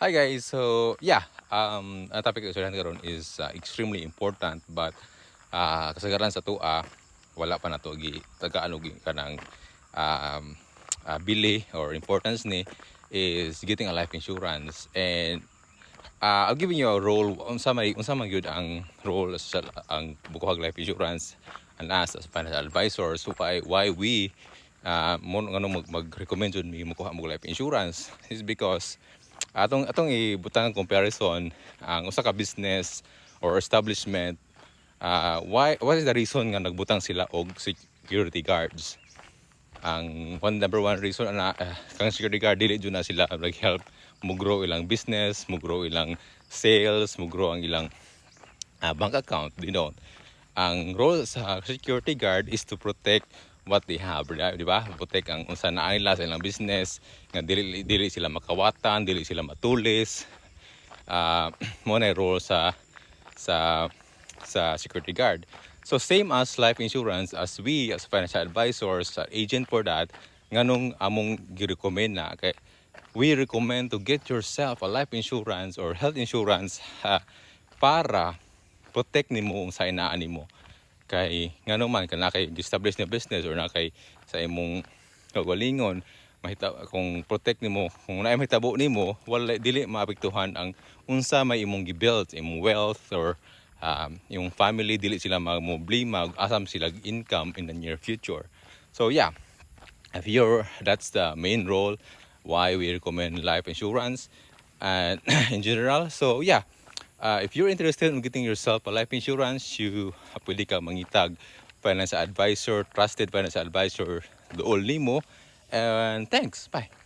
Hi guys. So yeah, ang topic ko sa karon is extremely important but kasagaran sa tua wala pa nato gi tagaan og kanang um, bili or importance ni is getting a life insurance. And I'll give you a role unsa man gyud ang role sa ang bukuhag life insurance and us as financial advisor. So why we mo ngano mag-recommend jud mi mukuha mo life insurance is because atong ibutang comparison ang usa ka business or establishment. What is the reason nga nagbutang sila og security guards? Ang number one reason na kang security guard dili jud na sila nag-help mo grow ilang business, mo grow ilang sales, mo grow ang ilang bank account. Ang role sa security guard is to protect what they have, di ba? Protect ang unsa na nila sa ilang business, nga dili sila makawatan, dili sila matulis. Mo na role sa sa security guard. So same as life insurance, as we as financial advisors, agent for that, nganong among gi-recommend na kay we recommend to get yourself a life insurance or health insurance para protect nimo ang sa inaan nimo. Kay ngano man kana kay establish na business or na kay sa imong kagalingon, mahita kung protect nimo, kung naay mahitabo nimo, wala dili maapektuhan ang unsa may imong gi-build, imong wealth or yung family, dili sila magmoblema asam sila income in the near future. So yeah, if you're that's the main role why we recommend life insurance and in general. So yeah, if you're interested in getting yourself a life insurance, you pwede ka mangitag financial advisor, trusted financial advisor dool nimo. And thanks, bye.